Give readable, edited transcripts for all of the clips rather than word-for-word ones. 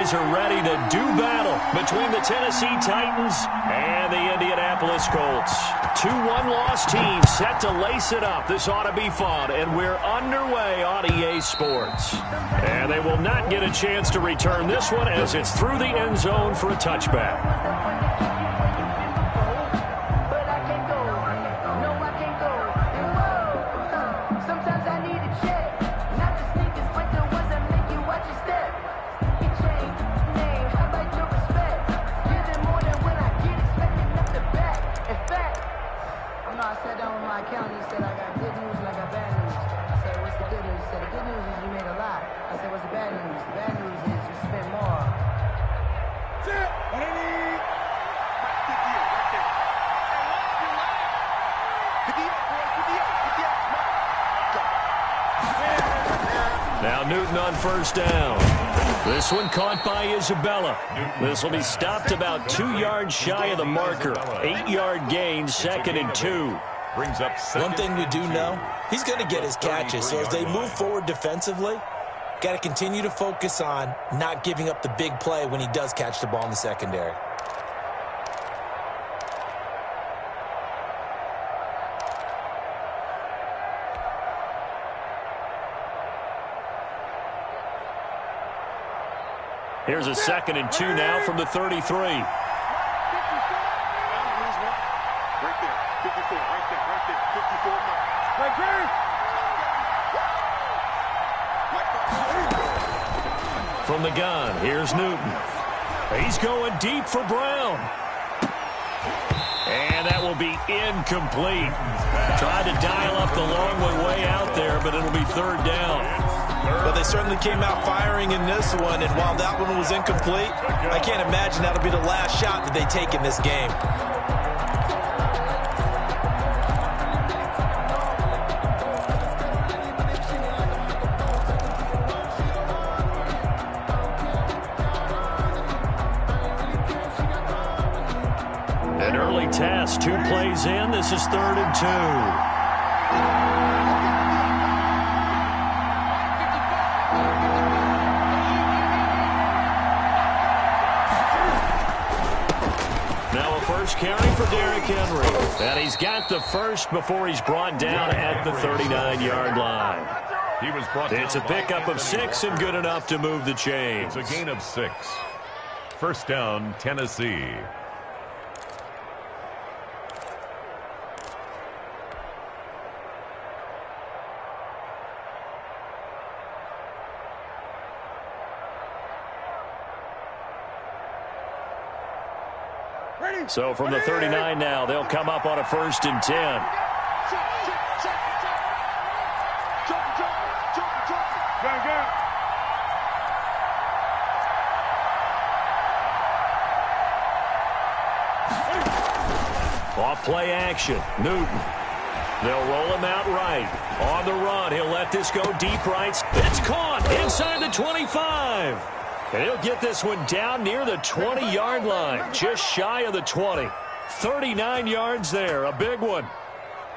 guys are ready to do battle between the Tennessee Titans and the Indianapolis Colts. 2 one-loss teams set to lace it up. This ought to be fun, and we're underway on EA Sports. And they will not get a chance to return this one as it's through the end zone for a touchback. Now Newton on first down. This one caught by Isabella. This will be stopped about 2 yards shy of the marker. 8-yard gain, 2nd and 2. Brings up one thing we do know, he's going to get his catches. So as they move forward defensively, got to continue to focus on not giving up the big play when he does catch the ball in the secondary. Here's a 2nd and 2 now from the 33. Right there, 54, right there, 54. Right there. From the gun, here's Newton. He's going deep for Brown. And that will be incomplete. Tried to dial up the long way out there, but it'll be 3rd down. Well, they certainly came out firing in this one, and while that one was incomplete, I can't imagine that'll be the last shot that they take in this game. An early test, 2 plays in. This is 3rd and 2. Carry for Derrick Henry. And he's got the first before he's brought down at the 39-yard line. It's a pickup of 6 and good enough to move the chains. It's a gain of 6. First down, Tennessee. So from the 39 now, they'll come up on a 1st and 10. Off play action, Newton. They'll roll him out right. On the run, he'll let this go deep right. It's caught inside the 25. And he'll get this one down near the 20-yard line, just shy of the 20. 39 yards there, a big one.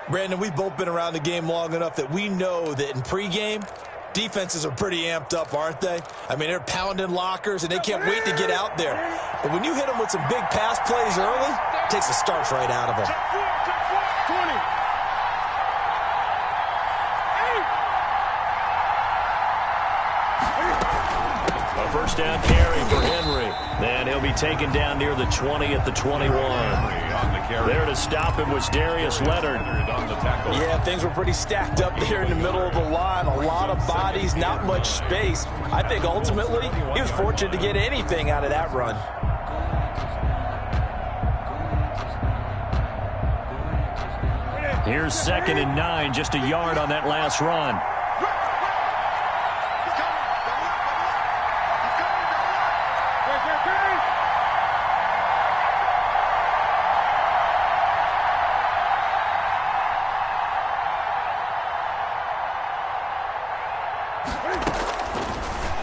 Brandon, we've both been around the game long enough that we know that in pregame, defenses are pretty amped up, aren't they? I mean, they're pounding lockers, and they can't wait to get out there. But when you hit them with some big pass plays early, it takes the starch right out of them. First down carry for Henry. Then he'll be taken down near the 20 at the 21. There to stop him was Darius Leonard. Yeah, things were pretty stacked up there in the middle of the line. A lot of bodies, not much space. I think ultimately he was fortunate to get anything out of that run. Here's 2nd and 9, just a yard on that last run.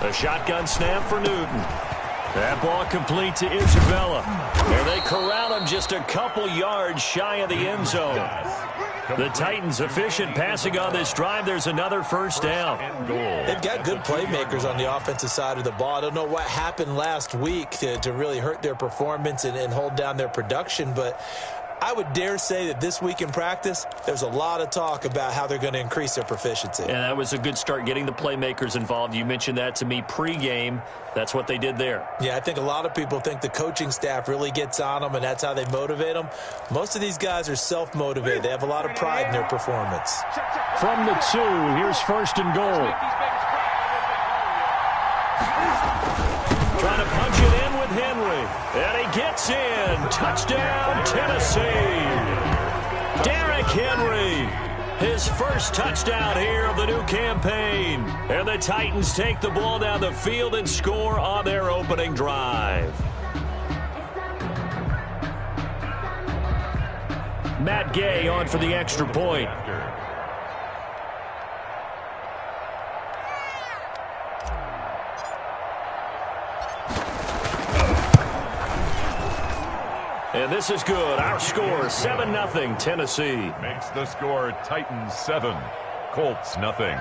A shotgun snap for Newton. That ball complete to Isabella. And they corral him just a couple yards shy of the end zone. The Titans efficient passing on this drive. There's another first down. They've got good playmakers on the offensive side of the ball. I don't know what happened last week to really hurt their performance and hold down their production, but I would dare say that this week in practice, there's a lot of talk about how they're going to increase their proficiency. And that was a good start, getting the playmakers involved. You mentioned that to me pregame. That's what they did there. Yeah, I think a lot of people think the coaching staff really gets on them, and that's how they motivate them. Most of these guys are self-motivated. They have a lot of pride in their performance. From the 2, here's first and goal. Trying to punch it in with Henry. And he gets in. Touchdown, Tennessee. Derrick Henry. His first touchdown here of the new campaign. And the Titans take the ball down the field and score on their opening drive. Matt Gay on for the extra point. And this is good. Our score, 7-0, Tennessee. Makes the score Titans 7, Colts nothing.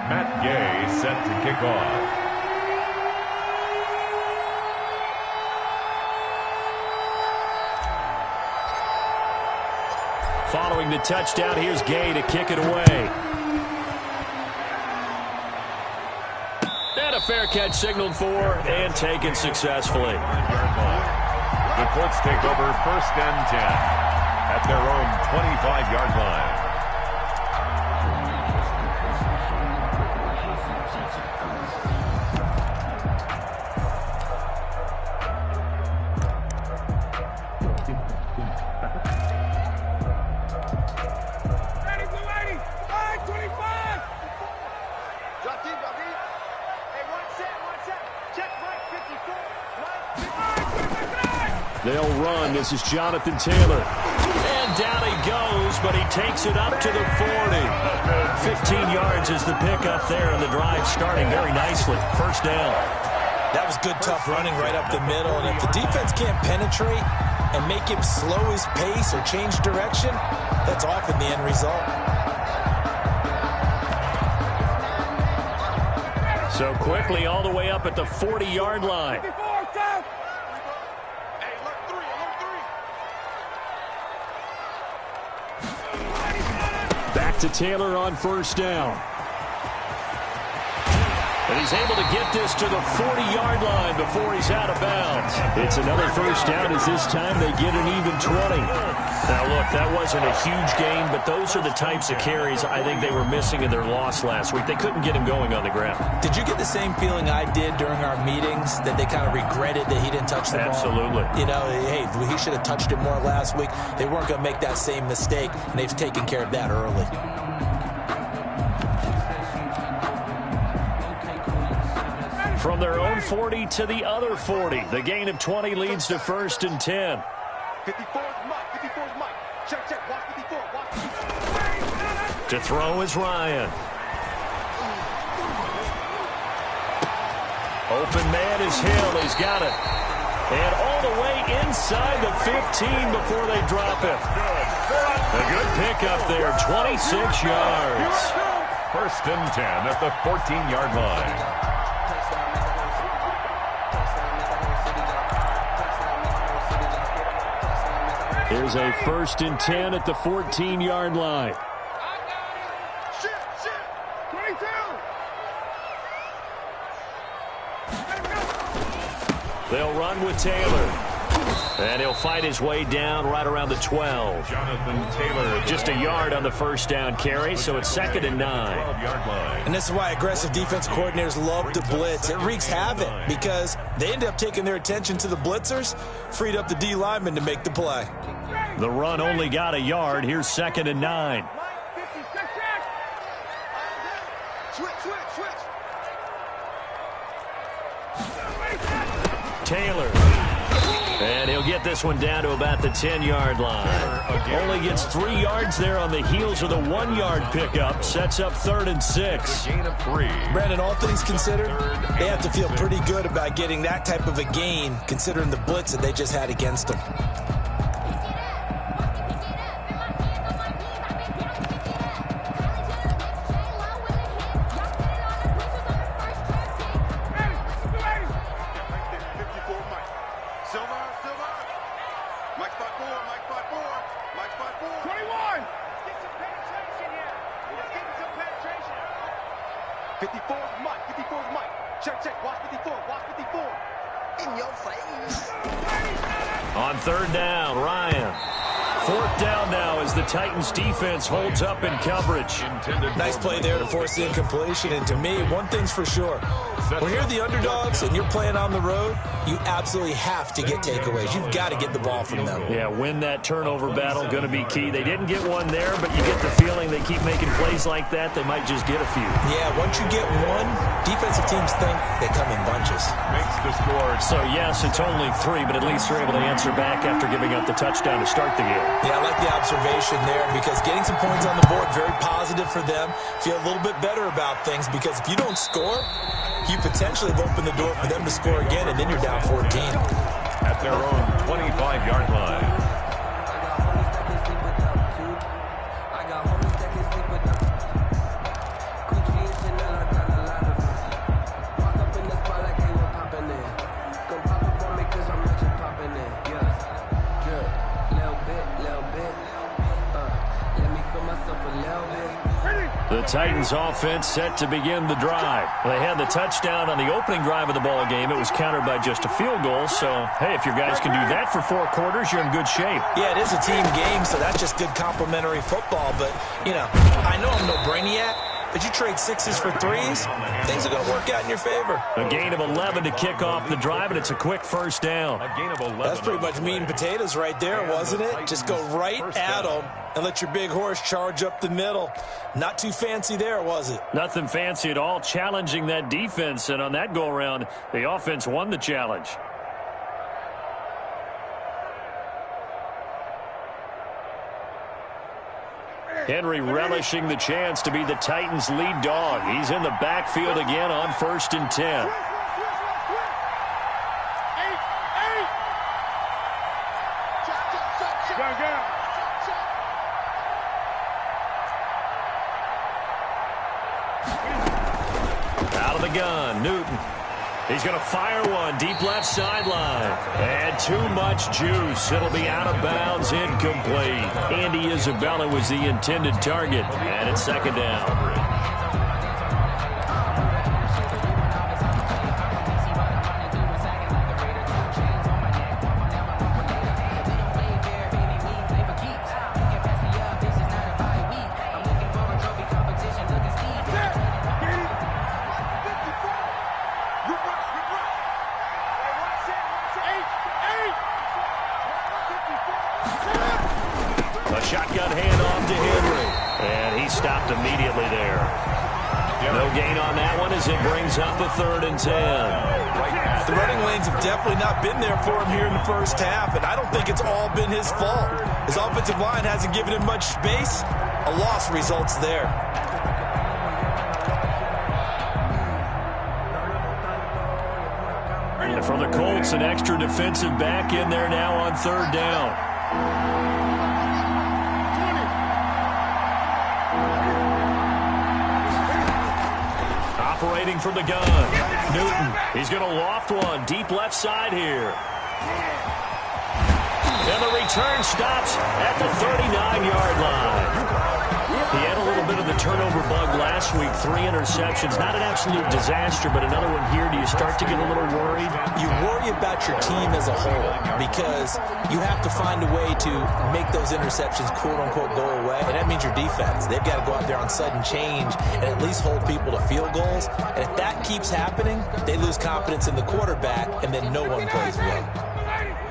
Matt Gay set to kick off. Following the touchdown, here's Gay to kick it away. And a fair catch signaled for and taken successfully. The Colts take over 1st and 10 at their own 25-yard line. They'll run. This is Jonathan Taylor. And down he goes, but he takes it up to the 40. 15 yards is the pickup there, and the drive starting very nicely. First down. That was good, tough running right up the middle. And if the defense can't penetrate and make him slow his pace or change direction, that's often the end result. So quickly all the way up at the 40-yard line. Back to Taylor on first down. And he's able to get this to the 40-yard line before he's out of bounds. It's another first down as this time they get an even 20. Now, look, that wasn't a huge gain, but those are the types of carries I think they were missing in their loss last week. They couldn't get him going on the ground. Did you get the same feeling I did during our meetings, that they kind of regretted that he didn't touch the ball? Absolutely. You know, hey, he should have touched it more last week. They weren't going to make that same mistake, and they've taken care of that early. From their own 40 to the other 40. The gain of 20 leads to 1st and 10. 54 is Mike. 54 is Mike. Check, check. Watch 54. Watch 54. To throw is Ryan. Open man is Hill. He's got it. And all the way inside the 15 before they drop it. A good pickup there. 26 yards. 1st and 10 at the 14-yard line. Here's a 1st and 10 at the 14-yard line. Shit, shit. 22. They'll run with Taylor. And he'll fight his way down right around the 12. Jonathan Taylor. Just a yard on the first down carry, so it's 2nd and 9. 12-yard line. And this is why aggressive defense coordinators love to blitz. It wreaks havoc because they end up taking their attention to the blitzers, freed up the D lineman to make the play. The run only got a yard. Here's 2nd and 9. Switch, switch, switch. Taylor. And he'll he'll get this one down to about the 10-yard line. Only gets 3 yards there on the heels of the 1-yard pickup. Sets up 3rd and 6. Gain of 3. Brandon, all things considered, they have to feel pretty good about getting that type of a gain, considering the blitz that they just had against them. On 3rd down, Ryan. 4th down now as the Titans defense holds up in coverage. Nice play there to force the incompletion. And to me, one thing's for sure. When you're the underdogs and you're playing on the road, you absolutely have to get takeaways. You've got to get the ball from them. Yeah, win that turnover battle, going to be key. They didn't get one there, but you get the feeling they keep making plays like that, they might just get a few. Yeah, once you get one, defensive teams think they come in bunches. Makes the score. So, yes, it's only 3, but at least they're able to answer back after giving up the touchdown to start the game. Yeah, I like the observation there because getting some points on the board, very positive for them. Feel a little bit better about things because if you don't score, you potentially have opened the door for them to score again, and then you're down 14. At their own 25-yard line. The Titans offense set to begin the drive. They had the touchdown on the opening drive of the ball game. It was countered by just a field goal. So, hey, if your guys can do that for 4 quarters, you're in good shape. Yeah, it is a team game, so that's just good complimentary football. But, you know, I know I'm no brainiac, but you trade 6s for 3s, things are going to work out in your favor. A gain of 11 to kick off the drive, and it's a quick 1st down. A gain of 11. That's pretty much meat and potatoes right there, wasn't it? Just go right at them and let your big horse charge up the middle. Not too fancy there, was it? Nothing fancy at all, challenging that defense, and on that go-around, the offense won the challenge. Henry relishing the chance to be the Titans' lead dog. He's in the backfield again on 1st and 10. Out of the gun, Newton. He's going to fire one deep left sideline. And too much juice. It'll be out of bounds, incomplete. Andy Isabella was the intended target. And it's 2nd down. A shotgun handoff to Henry. And he stopped immediately there. No gain on that one as it brings up a 3rd and 10. The running lanes have definitely not been there for him here in the first half, and I don't think it's all been his fault. His offensive line hasn't given him much space. A loss results there. And for the Colts, an extra defensive back in there now on 3rd down. Operating from the gun, Newton. He's going to loft one deep left side here. And the return stops at the 39-yard line. He had a little bit of the turnover bug last week, 3 interceptions. Not an absolute disaster, but another one here. Do you start to get a little worried? You worry about your team as a whole because you have to find a way to make those interceptions, quote-unquote, go away, and that means your defense. They've got to go out there on sudden change and at least hold people to field goals. And if that keeps happening, they lose confidence in the quarterback, and then no one plays well.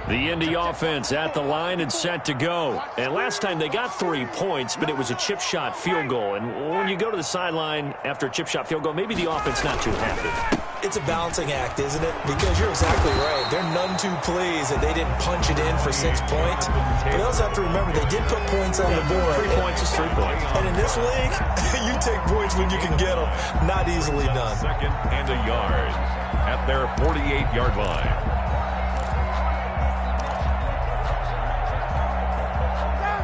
The Indy offense at the line and set to go. And last time they got 3 points, but it was a chip shot field goal. And when you go to the sideline after a chip shot field goal, maybe the offense not too happy. It's a balancing act, isn't it? Because you're exactly right. They're none too pleased that they didn't punch it in for 6 points. But they also have to remember they did put points on the board. 3 points is 3 points. And in this league, you take points when you can get them. Not easily done. Second and a yard at their 48-yard line.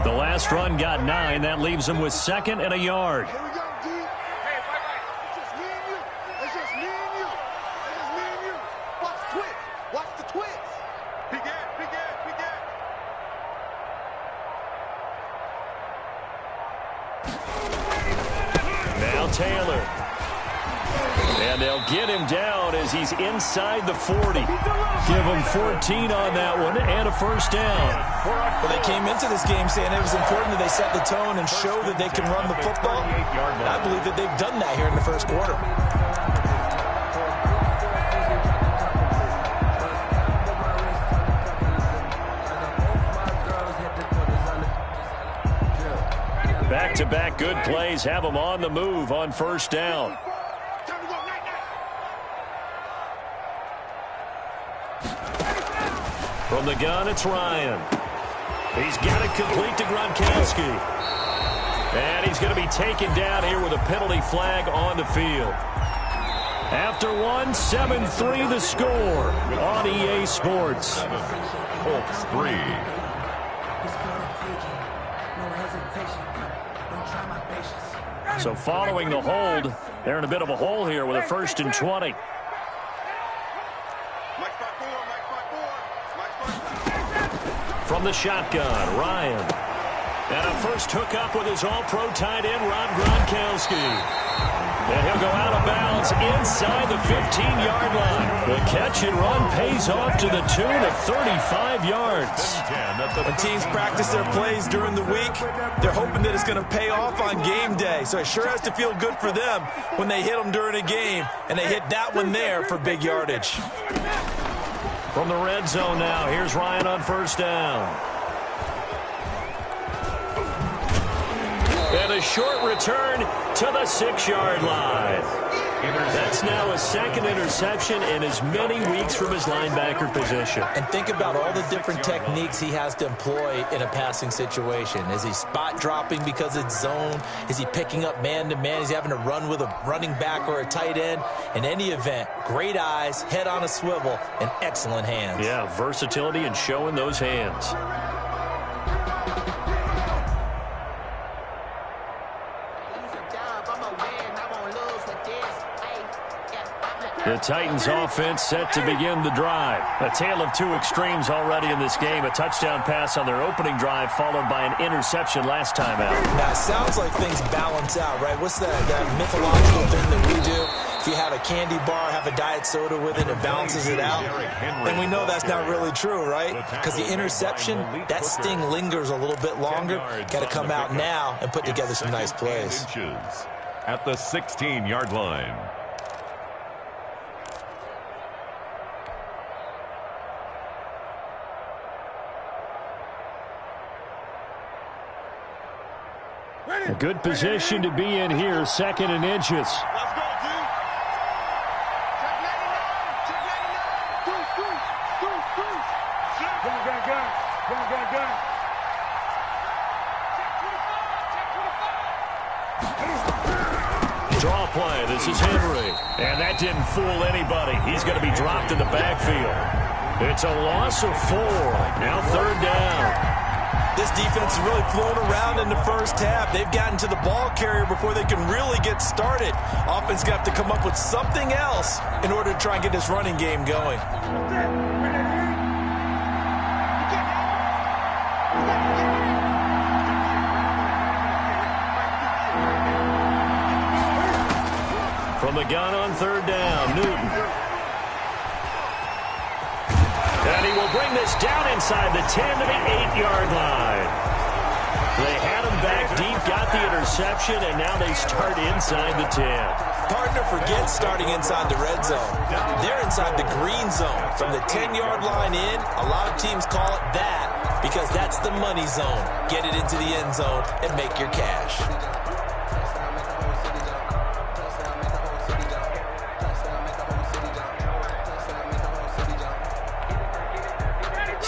The last run got 9. That leaves them with 2nd and a yard. Here we go, D. Hey, it's just me and you. It's just me and you. It's just me and you. Watch the twist. Watch the twist. Big ass, big ass, big ass. Now Taylor. And they'll get him down as he's inside the 40. Give him 14 on that one and a first down. Well, they came into this game saying it was important that they set the tone and show that they can run the football. And I believe that they've done that here in the first quarter. Back-to-back good plays have them on the move on first down. From the gun, it's Ryan. He's got it complete to Gronkowski. And he's going to be taken down here with a penalty flag on the field. After one, 7-3 the score on EA Sports. Colts 3. So following the hold, they're in a bit of a hole here with a 1st and 20. From the shotgun, Ryan. And a first hookup with his all-pro tight end, Rob Gronkowski. And he'll go out of bounds inside the 15-yard line. The catch and run pays off to the tune of 35 yards. When teams practice their plays during the week, they're hoping that it's going to pay off on game day. So it sure has to feel good for them when they hit them during a game, and they hit that one there for big yardage. From the red zone now, here's Ryan on first down. And a short return to the 6-yard line. That's now a 2nd interception in as many weeks from his linebacker position. And think about all the different techniques he has to employ in a passing situation. Is he spot dropping because it's zone? Is he picking up man-to-man? Is he having to run with a running back or a tight end? In any event, great eyes, head on a swivel, and excellent hands. Yeah, versatility and showing those hands. The Titans offense set to begin the drive. A tale of two extremes already in this game. A touchdown pass on their opening drive followed by an interception last time out. Now, it sounds like things balance out, right? What's that mythological thing that we do? If you have a candy bar, have a diet soda with it, it balances it out. And we know that's not really true, right? Because the interception, that sting lingers a little bit longer. Got to come out now and put together some nice plays. At the 16-yard line. A good position to be in here, 2nd and inches. Let's go, D. Check 99. Check 99. Goose. Gun. Check 25. Draw play. This is Henry. And that didn't fool anybody. He's going to be dropped in the backfield. It's a loss of 4. Now 3rd down. This defense has really flown around in the first half. They've gotten to the ball carrier before they can really get started. Offense going to have to come up with something else in order to try and get this running game going. From the gun on 3rd down, Newton. And he will bring this down inside the 10 to the 8-yard line. They had him back deep, got the interception, and now they start inside the 10. Partner forgets starting inside the red zone. They're inside the green zone. From the 10-yard line in, a lot of teams call it that because that's the money zone. Get it into the end zone and make your cash.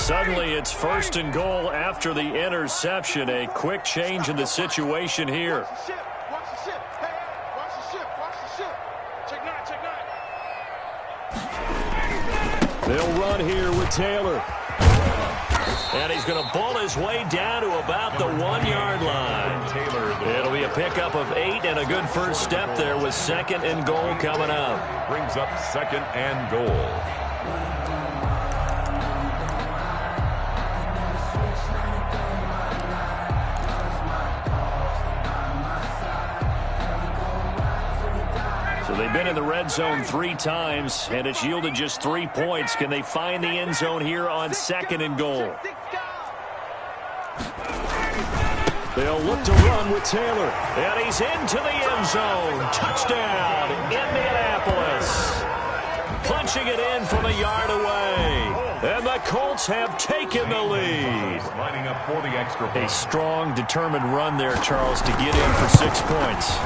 Suddenly it's 1st and goal after the interception. A quick change in the situation here. Watch the ship. Watch the ship. Hey, watch the ship. Watch the ship. Check 9, check 9. They'll run here with Taylor. And he's going to ball his way down to about the 1-yard line. It'll be a pickup of 8 and a good first step there with 2nd and goal coming up. Brings up 2nd and goal. They've been in the red zone 3 times, and it's yielded just 3 points. Can they find the end zone here on 2nd and goal? They'll look to run with Taylor, and he's into the end zone. Touchdown, Indianapolis. Punching it in from a yard away. And the Colts have taken the lead. Lining up for the extra point. A strong, determined run there, Charles, to get in for 6 points.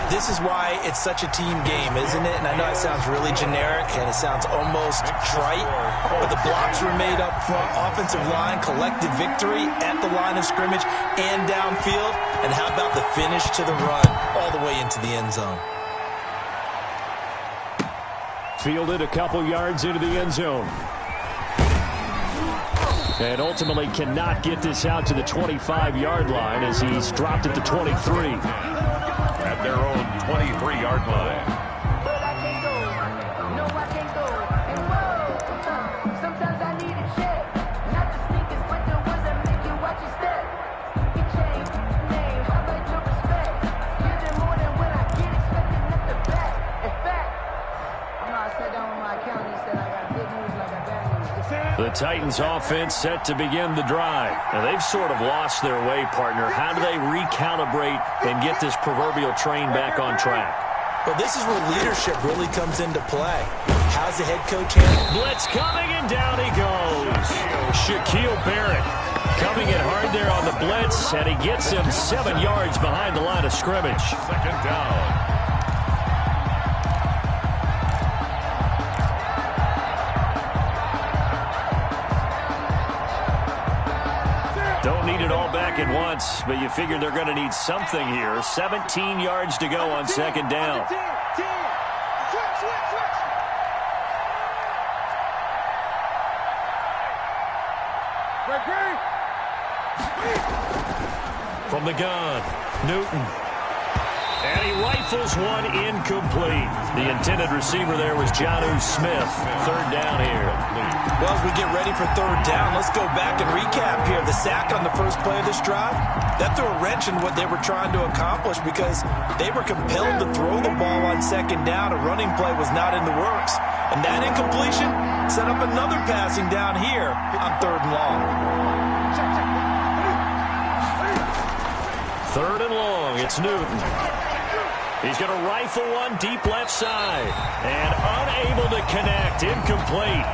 This is why it's such a team game, isn't it? And I know it sounds really generic and it sounds almost trite, but the blocks were made up front, offensive line, collective victory at the line of scrimmage and downfield. And how about the finish to the run all the way into the end zone? Fielded a couple yards into the end zone. And ultimately cannot get this out to the 25-yard line as he's dropped at the 23. At their own 23-yard line. But I can't go. No, I can't go. And whoa, sometimes I need a check. Not the sneakers, but the ones that make you watch your step. You change name, how about your respect? Give them more than when I get expected at the back. In fact, I sat down with my accountant and said I got good news, like I got bad news. The Titans offense set to begin the drive. And they've sort of lost their way, partner. How do they recalibrate and get this proverbial train back on track? Well, this is where leadership really comes into play. How's the head coach handle? Blitz coming, and down he goes. Shaquille Barrett coming in hard there on the blitz, and he gets him 7 yards behind the line of scrimmage. 2nd down. Don't need it all back at once, but you figure they're going to need something here. 17 yards to go on 2nd down. From the gun, Newton. And he rifles one incomplete. The intended receiver there was Jonnu Smith. 3rd down here. Well, as we get ready for 3rd down, let's go back and recap here. The sack on the first play of this drive, that threw a wrench in what they were trying to accomplish because they were compelled to throw the ball on 2nd down. A running play was not in the works. And that incompletion set up another passing down here on 3rd and long. 3rd and long, it's Newton. He's going to rifle one deep left side. And unable to connect, incomplete.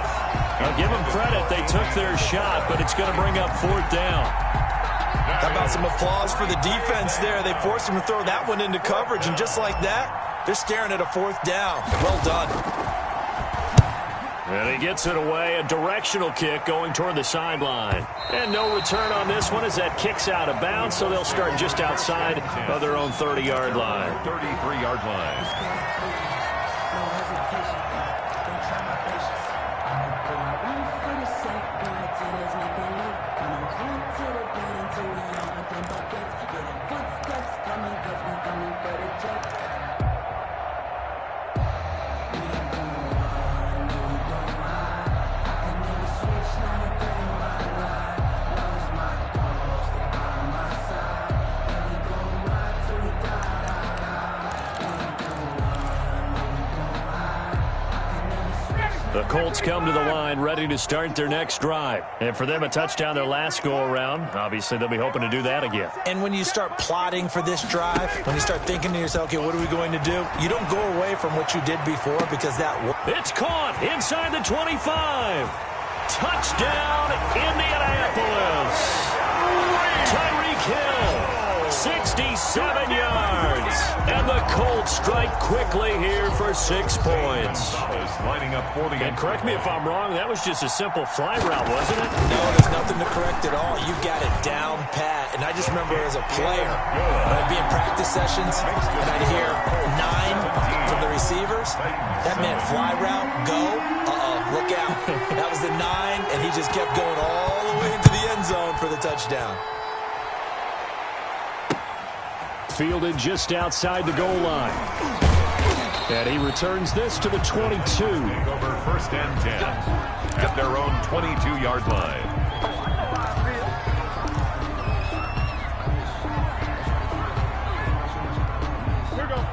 I'll give them credit, they took their shot, but it's going to bring up 4th down. How about some applause for the defense there? They forced him to throw that one into coverage, and just like that, they're staring at a 4th down. Well done. And he gets it away, a directional kick going toward the sideline. And no return on this one as that kicks out of bounds, so they'll start just outside of their own 30-yard line. 33-yard line. The Colts come to the line ready to start their next drive. And for them, a touchdown their last go-around. Obviously, they'll be hoping to do that again. And when you start plotting for this drive, when you start thinking to yourself, okay, what are we going to do? You don't go away from what you did before because that worked. It's caught inside the 25. Touchdown, Indianapolis. Tyreek Hill, 67 yards. And the Colts strike quickly here for 6 points. Lining up for the and correct me if I'm wrong, that was just a simple fly route, wasn't it? No, there's nothing to correct at all. You got it down pat. And I just remember as a player, when I'd be in practice sessions and I'd hear 9 from the receivers, that meant fly route, go, look out. That was the 9, and he just kept going all the way into the end zone for the touchdown. Fielded just outside the goal line. And he returns this to the 22. Over 1st and 10 at their own 22-yard line.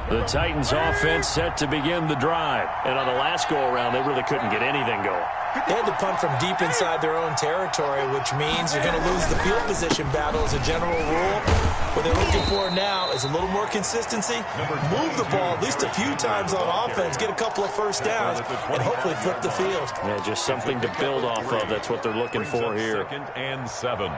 The Titans offense set to begin the drive. And on the last go-around, they really couldn't get anything going. They had to punt from deep inside their own territory, which means you're going to lose the field position battle as a general rule. What they're looking for now is a little more consistency, move the ball at least a few times on offense, get a couple of first downs, and hopefully flip the field. Yeah, just something to build off of. That's what they're looking for here. 2nd and 7.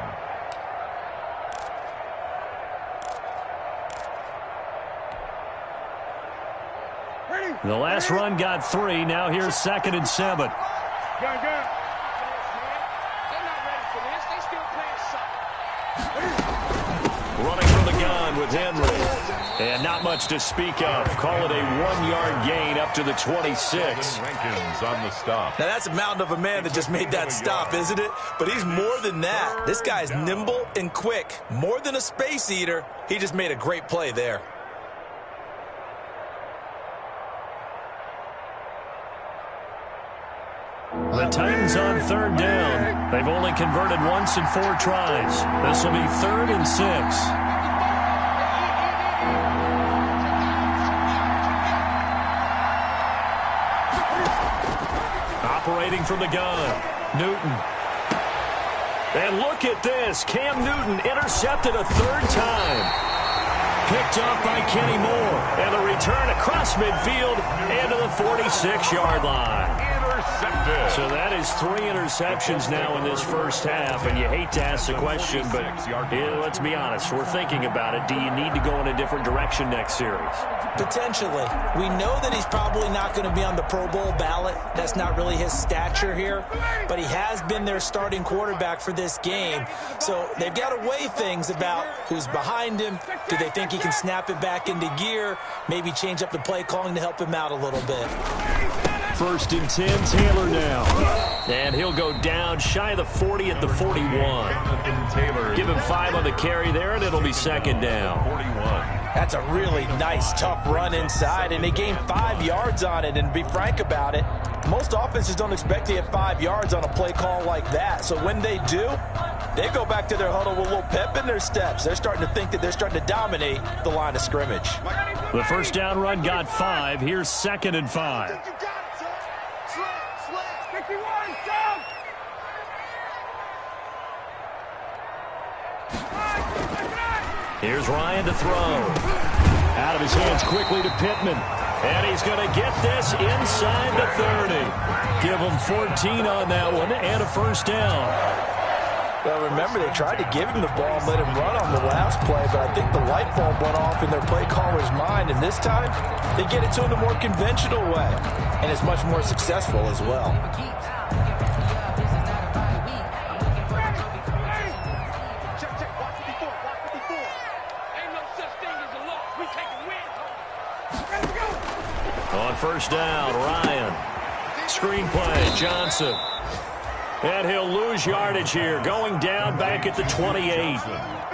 The last run got 3. Now here's 2nd and 7. Running from the gun with Henry. And not much to speak of. Call it a 1-yard gain up to the 26. Rankins on the stop. Now that's a mountain of a man that just made that stop, isn't it? But he's more than that. This guy's nimble and quick. More than a space eater. He just made a great play there. The Titans on 3rd down. They've only converted once in 4 tries. This will be 3rd and 6. Operating from the gun, Newton. And look at this. Cam Newton intercepted a 3rd time. Picked up by Kenny Moore. And the return across midfield and to the 46-yard line. So that is 3 interceptions now in this first half, and you hate to ask the question, but let's be honest, we're thinking about it. Do you need to go in a different direction next series? Potentially. We know that he's probably not going to be on the Pro Bowl ballot. That's not really his stature here, but he has been their starting quarterback for this game. So they've got to weigh things about who's behind him. Do they think he can snap it back into gear? Maybe change up the play calling to help him out a little bit. 1st and 10, Taylor now. And he'll go down shy of the 40 at the 41. Give him 5 on the carry there, and it'll be 2nd down. 41. That's a really nice, tough run inside, and they gained 5 yards on it. And to be frank about it, most offenses don't expect to get 5 yards on a play call like that. So when they do, they go back to their huddle with a little pep in their steps. They're starting to think that they're starting to dominate the line of scrimmage. The 1st down run got 5. Here's 2nd and 5. Here's Ryan to throw. Out of his hands quickly to Pittman. And he's going to get this inside the 30. Give him 14 on that one and a 1st down. Well, remember, they tried to give him the ball and let him run on the last play, but I think the light bulb went off in their play caller's mind, and this time they get it to him the more conventional way, and it's much more successful as well. On 1st down, Ryan. Screen play, Johnson. And he'll lose yardage here, going down back at the 28.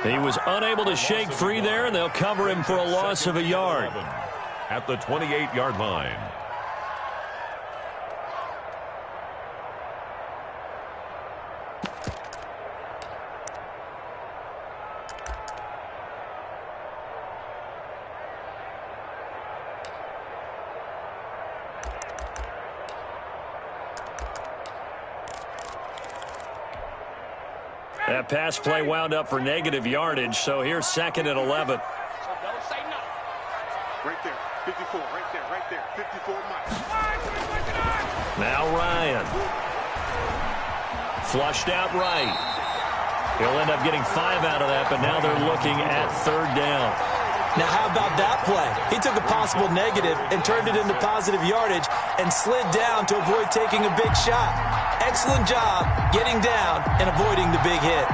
He was unable to shake free there, and they'll cover him for a loss of a yard. At the 28-yard line. That pass play wound up for negative yardage, so here's 2nd and 11. Right there, 54, right there, 54 miles. Now Ryan. Flushed out right. He'll end up getting 5 out of that, but now they're looking at 3rd down. Now, how about that play? He took a possible negative and turned it into positive yardage and slid down to avoid taking a big shot. Excellent job getting down and avoiding the big hit.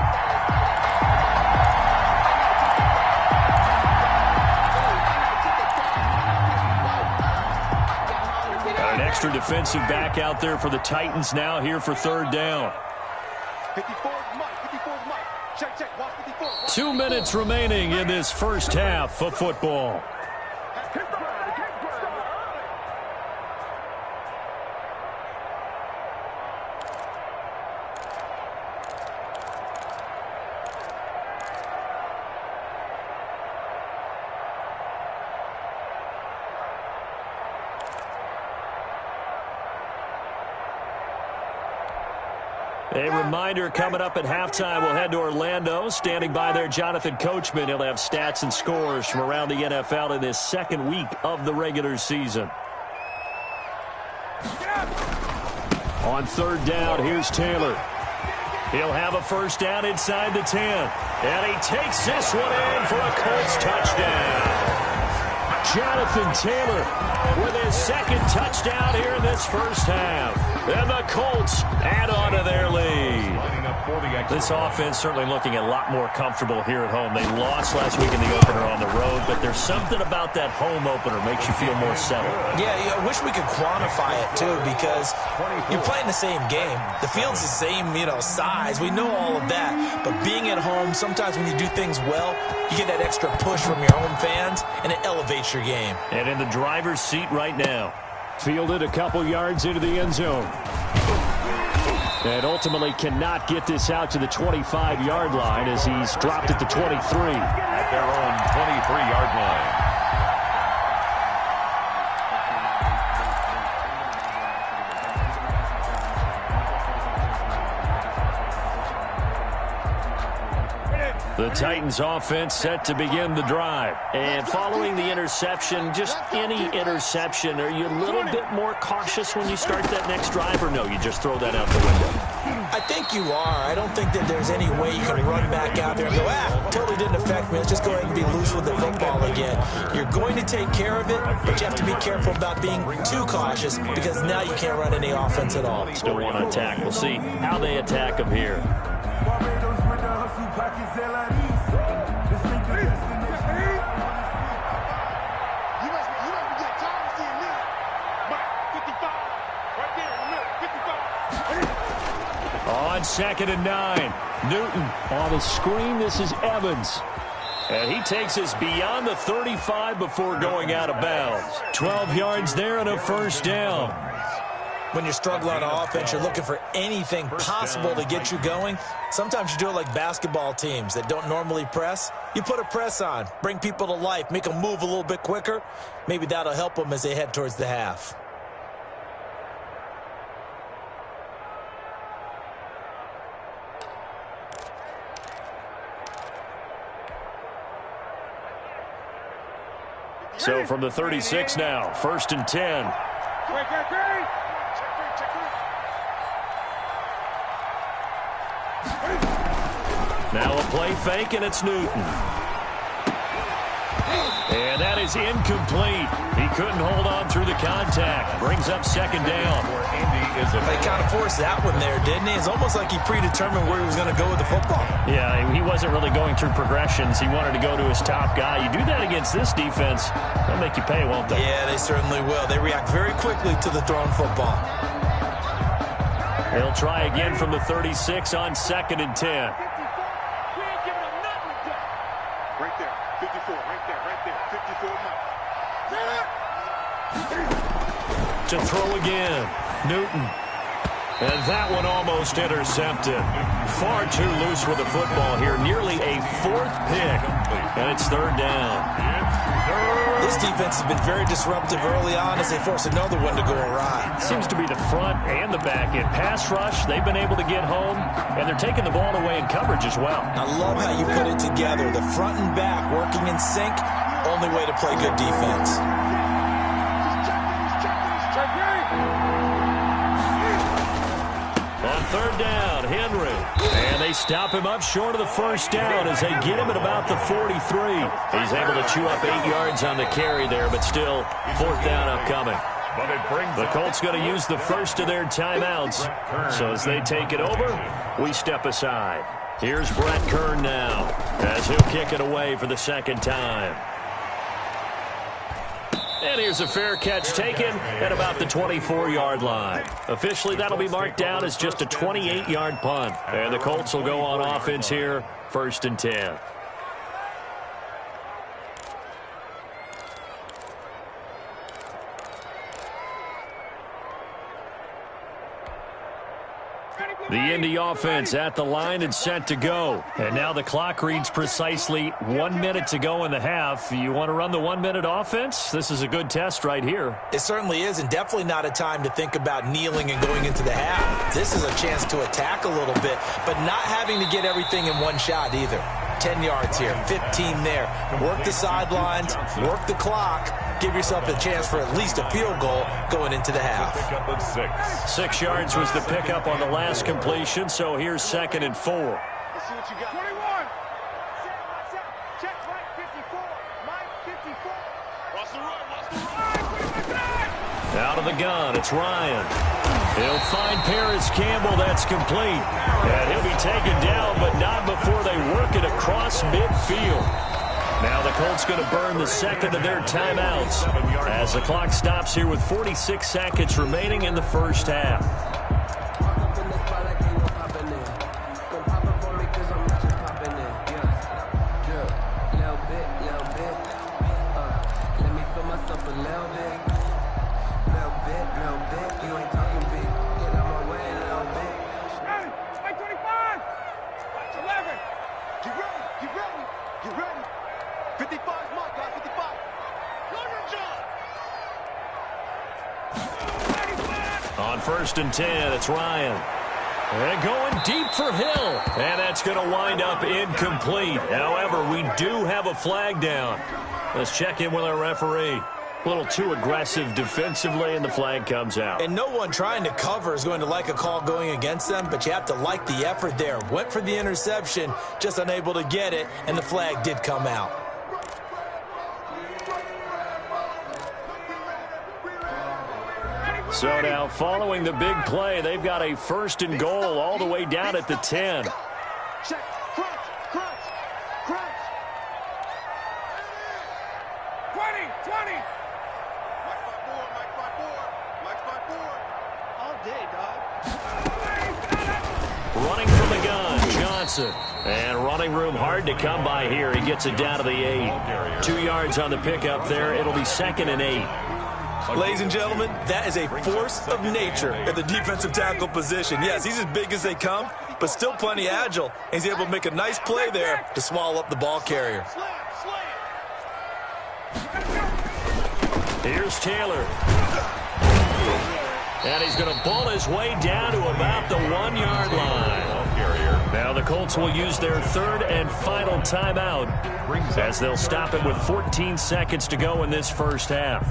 Got an extra defensive back out there for the Titans now here for third down. 54 Mike. 54 Mike. Check, check. Watch 54. 2 minutes remaining in this first half of football. A reminder, coming up at halftime, we'll head to Orlando. Standing by there, Jonathan Coachman. He'll have stats and scores from around the NFL in this second week of the regular season. On third down, here's Taylor. He'll have a first down inside the 10. And he takes this one in for a Colts touchdown. Jonathan Taylor with his second touchdown here in this first half. And the Colts add on to their lead. This offense certainly looking a lot more comfortable here at home. They lost last week in the opener on the road, but there's something about that home opener makes you feel more settled. Yeah, I wish we could quantify it, too, because you're playing the same game. The field's the same, size. We know all of that. But being at home, sometimes when you do things well, you get that extra push from your home fans, and it elevates your game. And in the driver's seat right now. Fielded a couple yards into the end zone. And ultimately cannot get this out to the 25-yard line as he's dropped at the 23. At their own 23-yard line. The Titans offense set to begin the drive. And following the interception, just any interception, are you a little bit more cautious when you start that next drive, or no, you just throw that out the window? I think you are. I don't think that there's any way you can run back out there and go, totally didn't affect me. Let's just go ahead and be loose with the football again. You're going to take care of it, but you have to be careful about being too cautious because now you can't run any offense at all. Still want to attack. We'll see how they attack them here. On 2nd and 9, Newton on the screen. This is Evans. And he takes us beyond the 35 before going out of bounds. 12 yards there and a first down. When you're struggling on offense, you're looking for anything possible to get you going. Sometimes you do it like basketball teams that don't normally press. You put a press on, bring people to life, make them move a little bit quicker. Maybe that'll help them as they head towards the half. So from the 36 now, 1st and 10. Now a play fake, and it's Newton. And that is incomplete. He couldn't hold on through the contact. Brings up 2nd down. They kind of forced that one there, didn't he? It's almost like he predetermined where he was going to go with the football. Yeah, he wasn't really going through progressions. He wanted to go to his top guy. You do that against this defense, they'll make you pay, won't they? Yeah, they certainly will. They react very quickly to the thrown football. They'll try again from the 36 on 2nd and 10. Right there. 54. Right there. 54 Mike. To throw again, Newton. And that one almost intercepted. Far too loose with the football here. Nearly a 4th pick. And it's 3rd down. This defense has been very disruptive early on as they force another one to go awry. Seems to be the front and the back end. Pass rush, they've been able to get home, and they're taking the ball away in coverage as well. I love how you put it together. The front and back working in sync, only way to play good defense. On 3rd down, Henry. And they they stop him up short of the first down as they get him at about the 43. He's able to chew up 8 yards on the carry there, but still, 4th down upcoming. The Colts going to use the first of their timeouts. So as they take it over, we step aside. Here's Brett Kern now as he'll kick it away for the 2nd time. And here's a fair catch taken at about the 24-yard line. Officially, that'll be marked down as just a 28-yard punt. And the Colts will go on offense here, 1st and 10. The Indy offense at the line and set to go. And now the clock reads precisely 1 minute to go in the half. You want to run the 1-minute offense? This is a good test right here. It certainly is, and definitely not a time to think about kneeling and going into the half. This is a chance to attack a little bit, but not having to get everything in one shot either. 10 yards here, 15 there. Work the sidelines, work the clock. Give yourself a chance for at least a field goal going into the half. 6 yards was the pickup on the last completion, so here's 2nd and 4. Let's see what you got. 21. Check right, 54. Mike, 54. Watch the run, watch the run. Out of the gun, it's Ryan. He'll find Paris Campbell. That's complete. And he'll be taken down, but not before they work it across midfield. Now the Colts going to burn the 2nd of their timeouts as the clock stops here with 46 seconds remaining in the first half. On 1st and 10, it's Ryan. And going deep for Hill. And that's going to wind up incomplete. However, we do have a flag down. Let's check in with our referee. A little too aggressive defensively, and the flag comes out. And no one trying to cover is going to like a call going against them, but you have to like the effort there. Went for the interception, just unable to get it, and the flag did come out. So now, following the big play, they've got a 1st and goal all the way down at the 10. Check, crunch, crunch, crunch. 20. Mike 5-4. All day, dog. Running from the gun, Johnson. And running room hard to come by here. He gets it down to the 8. 2 yards on the pickup there. It'll be 2nd and 8. Ladies and gentlemen, that is a force of nature at the defensive tackle position. Yes, he's as big as they come, but still plenty agile. He's able to make a nice play there to swallow up the ball carrier. Here's Taylor. And he's going to ball his way down to about the 1-yard line. Now the Colts will use their 3rd and final timeout as they'll stop it with 14 seconds to go in this first half.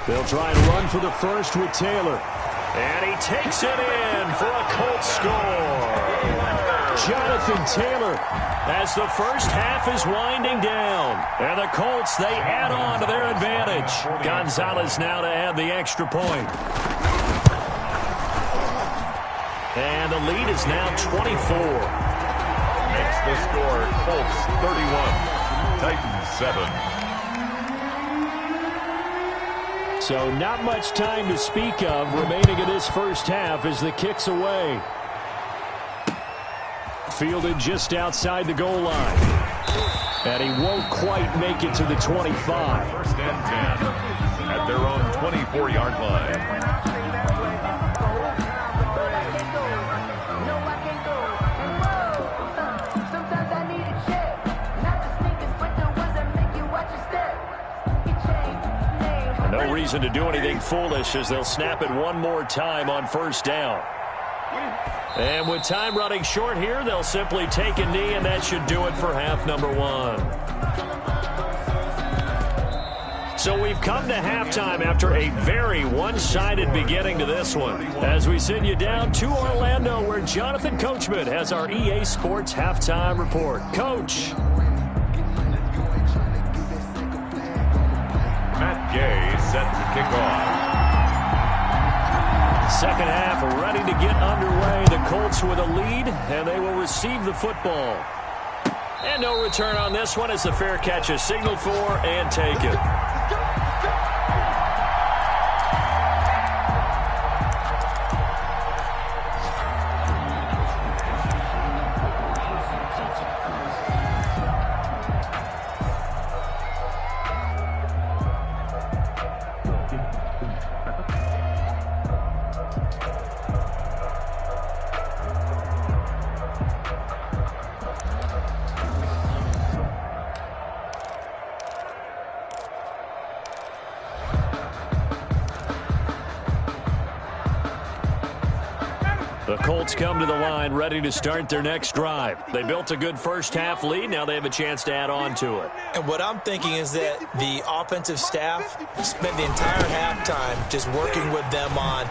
They'll try and run for the first with Taylor. And he takes it in for a Colts score. Jonathan Taylor as the first half is winding down. And the Colts, they add on to their advantage. Gonzalez now to add the extra point. And the lead is now 24. Makes the score Colts 31, Titans 7. So not much time to speak of remaining in this first half as the kick's away. Fielded just outside the goal line. And he won't quite make it to the 25. 1st and 10 at their own 24-yard line. reason to do anything foolish as they'll snap it one more time on first down. And with time running short here, they'll simply take a knee, and that should do it for half number one. So we've come to halftime after a very one-sided beginning to this one. As we send you down to Orlando, where Jonathan Coachman has our EA Sports halftime report. Coach. Matt Gay set to kick off. Second half ready to get underway. The Colts with a lead, and they will receive the football. And no return on this one as the fair catch is signaled for and taken. The Colts come to the line ready to start their next drive. They built a good first half lead. Now they have a chance to add on to it. And what I'm thinking is that the offensive staff spent the entire halftime just working with them on,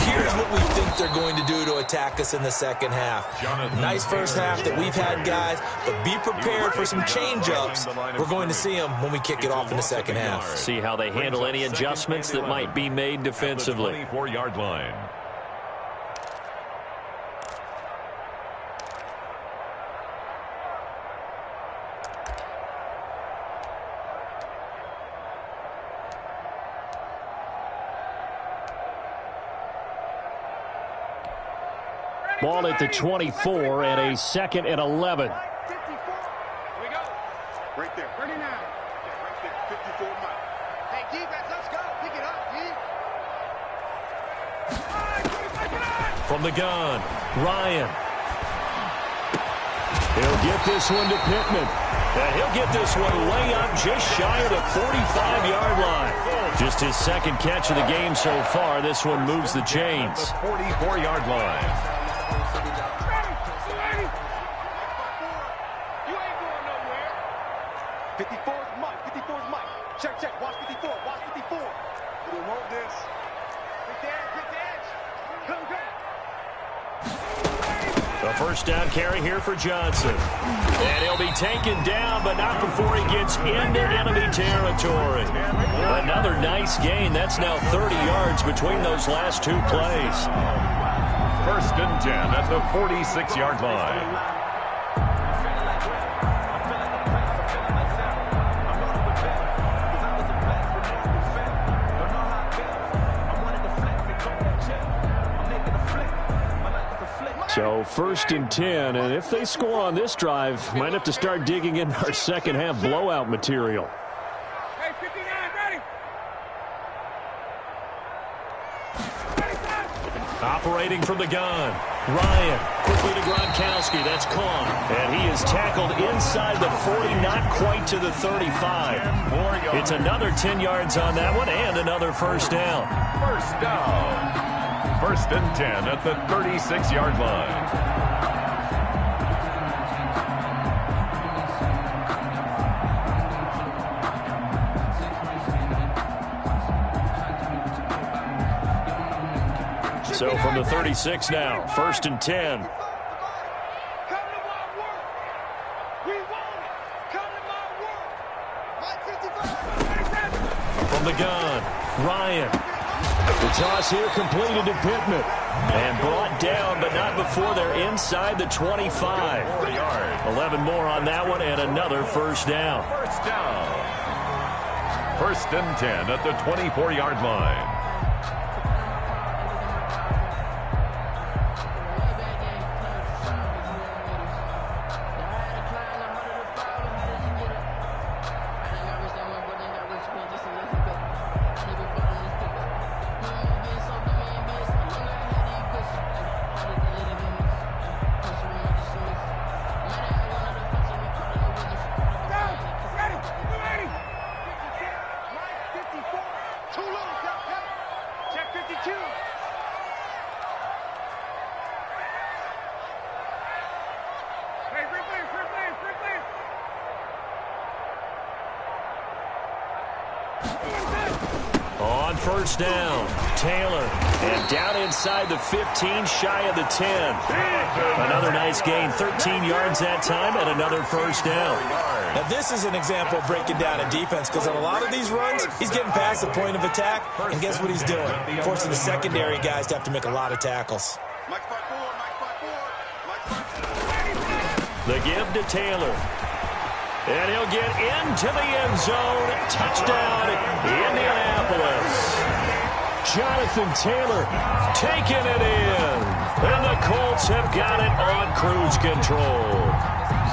here's what we think they're going to do to attack us in the second half. Nice first half that we've had, guys, but be prepared for some change-ups. We're going to see them when we kick it off in the second half. See how they handle any adjustments that might be made defensively. 24-yard line. Ball at the 24 and a 2nd and 11. Here we go. Right there. 39. Yeah, right there. 54 Mike. Hey, defense, let's go. Pick it up, D. From the gun, Ryan. He'll get this one to Pittman. And he'll get this one way up just shy of the 45-yard line. Just his second catch of the game so far. This one moves the chains. The 44-yard line. 54 is Mike. 54 is Mike. Check, check. Watch 54. Watch 54. We don't want this. Pick the edge. Pick the edge. Come, come. A first down carry here for Johnson. And he'll be taken down, but not before he gets into enemy territory. Another nice gain. That's now 30 yards between those last two plays. 1st and 10 at the 46-yard line. So 1st and 10, and if they score on this drive, might have to start digging in our second half blowout material. Hey, 59, ready. Operating from the gun, Ryan, quickly to Gronkowski, that's caught. And he is tackled inside the 40, not quite to the 35. It's another 10 yards on that one, and another first down. First down. 1st and 10 at the 36-yard line. So from the 36 now, 1st and 10. Come to my work. We want it. Come to my work. Mike 55. From the gun, Ryan. The toss here completed to Pittman. And brought down, but not before they're inside the 25. 11 more on that one, and another first down. First down. 1st and 10 at the 24-yard line. Too little first down. Taylor. And down inside the 15, shy of the 10. Another nice gain, 13 yards that time, and another first down. Now, this is an example of breaking down a defense, because on a lot of these runs, he's getting past the point of attack, and guess what he's doing? Forcing the secondary guys to have to make a lot of tackles. The give to Taylor. And he'll get into the end zone. Touchdown, Indianapolis. Jonathan Taylor taking it in. And the Colts have got it on cruise control.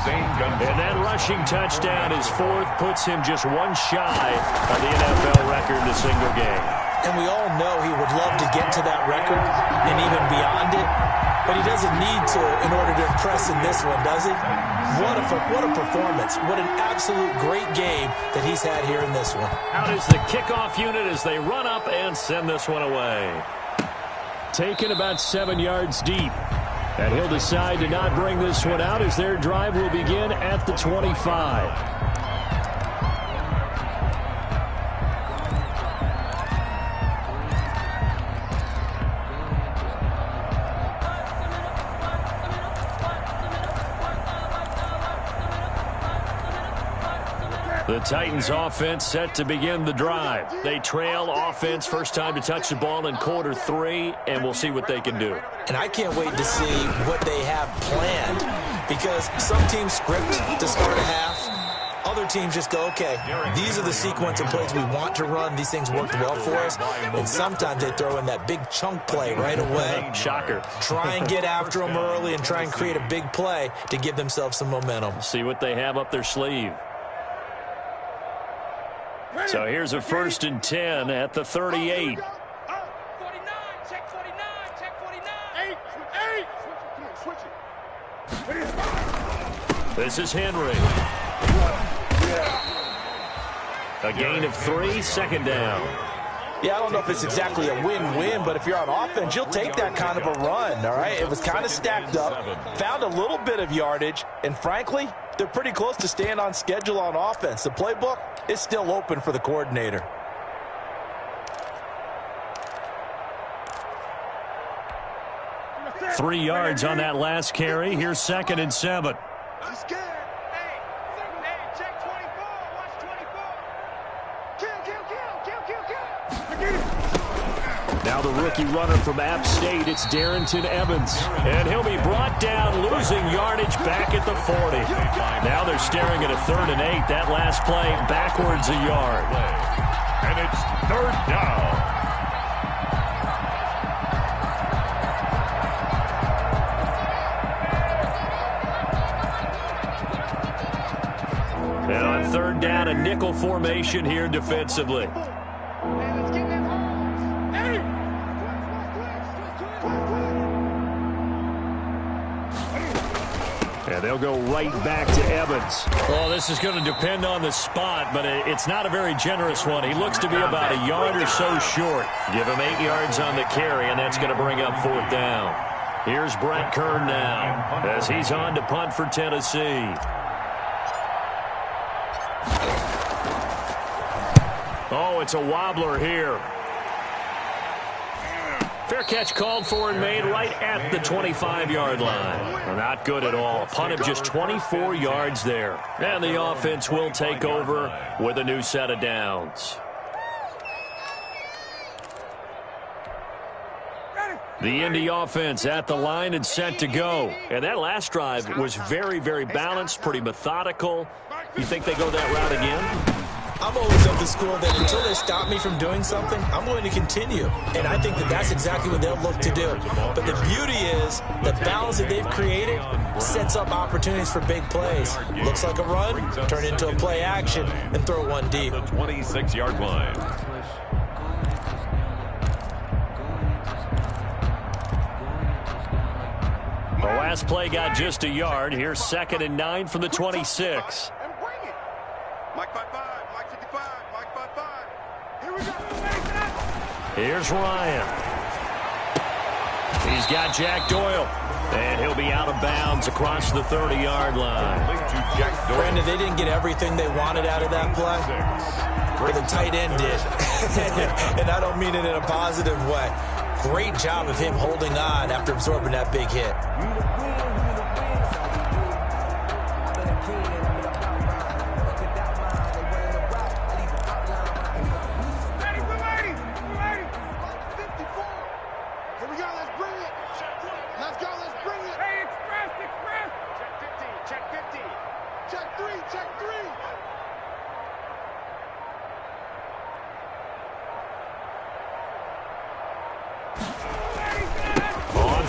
And that rushing touchdown, his fourth, puts him just one shy of the NFL record in a single game. And we all know he would love to get to that record and even beyond it. But he doesn't need to in order to impress in this one, does he? What a performance. What an absolute great game that he's had here in this one. Out is the kickoff unit as they run up and send this one away. Taken about 7 yards deep. And he'll decide to not bring this one out as their drive will begin at the 25. The Titans offense set to begin the drive. They trail offense, first time to touch the ball in quarter 3, and we'll see what they can do. And I can't wait to see what they have planned, because some teams script to start a half. Other teams just go, okay, these are the sequence of plays we want to run. These things worked well for us. And sometimes they throw in that big chunk play right away. Shocker. Try and get after them early and try and create a big play to give themselves some momentum. See what they have up their sleeve. So here's a 1st and 10 at the 38. 49, check 49, check 49. 8. This is Henry. A gain of 3, second down. Yeah, I don't know if it's exactly a win-win, but if you're on offense, you'll take that kind of a run, all right? It was kind of stacked up, found a little bit of yardage, and frankly, they're pretty close to staying on schedule on offense. The playbook is still open for the coordinator. Three yards on that last carry. Here's 2nd and 7. I'm scared. Hey, check 24, watch 24. Now the rookie runner from App State, it's Darrington Evans. And he'll be brought down, losing yardage back at the 40. Now they're staring at a 3rd and 8. That last play backwards a yard. And it's 3rd down. And on 3rd down, a nickel formation here defensively. And they'll go right back to Evans. Well, this is going to depend on the spot, but it's not a very generous one. He looks to be about a yard or so short. Give him 8 yards on the carry, and that's going to bring up 4th down. Here's Brett Kern now as he's on to punt for Tennessee. Oh, it's a wobbler here. Fair catch called for and made right at the 25-yard line. Well, not good at all. Punt of just 24 yards there. And the offense will take over with a new set of downs. The Indy offense at the line and set to go. And that last drive was very, very balanced, pretty methodical. You think they go that route again? I'm always of the school that until they stop me from doing something, I'm going to continue. And I think that that's exactly what they'll look to do. But the beauty is the balance that they've created sets up opportunities for big plays. Looks like a run, turn into a play action, and throw one deep. The 26-yard line. The last play got just a yard. Here's 2nd and 9 from the 26. Mike 55, Mike 55, Mike 55. Here we go. Here's Ryan. He's got Jack Doyle. And he'll be out of bounds across the 30-yard line. Brandon, they didn't get everything they wanted out of that play, but the tight end did. And I don't mean it in a positive way. Great job of him holding on after absorbing that big hit.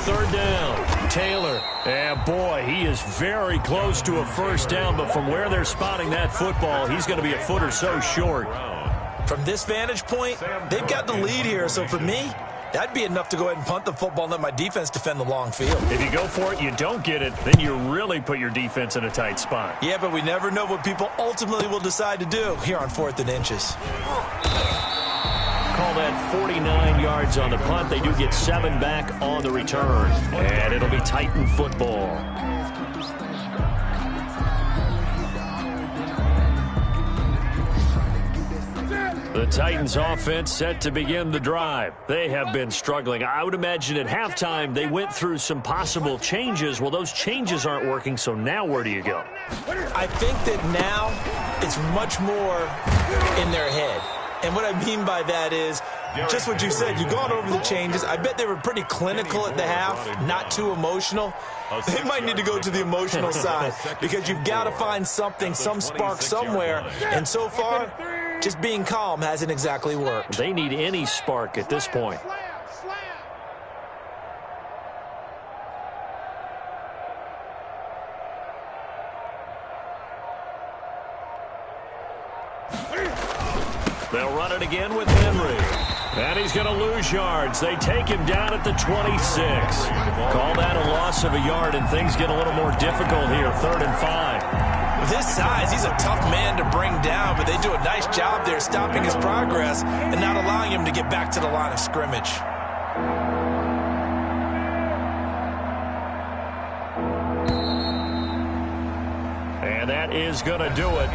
Third down, Taylor. And boy, he is very close to a first down, but from where they're spotting that football, he's going to be a foot or so short. From this vantage point, they've got the lead here, so for me, that'd be enough to go ahead and punt the football and let my defense defend the long field. If you go for it, you don't get it, then you really put your defense in a tight spot. Yeah, but we never know what people ultimately will decide to do here on 4th and inches. Call that 49 yards on the punt. They do get 7 back on the return. And it'll be Titan football. The Titans offense set to begin the drive. They have been struggling. I would imagine at halftime they went through some possible changes. Well, those changes aren't working, so now where do you go? I think that now it's much more in their head. And what I mean by that is just what you said. You've gone over the changes. I bet they were pretty clinical at the half, not too emotional. They might need to go to the emotional side because you've got to find something, some spark somewhere. And so far, just being calm hasn't exactly worked. They need any spark at this point. They'll run it again with Henry. And he's going to lose yards. They take him down at the 26. Call that a loss of a yard, and things get a little more difficult here. 3rd and 5. With his size, he's a tough man to bring down, but they do a nice job there stopping his progress and not allowing him to get back to the line of scrimmage. And that is going to do it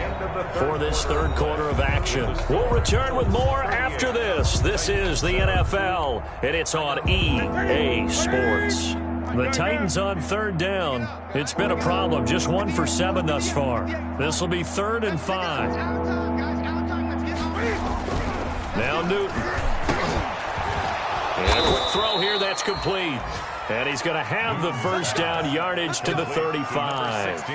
for this third quarter of action. We'll return with more after this. This is the NFL, and it's on EA Sports. The Titans on 3rd down. It's been a problem. Just 1 for 7 thus far. This will be 3rd and 5. Now Newton. And a quick throw here. That's complete. And he's going to have the first down, yardage to the 35.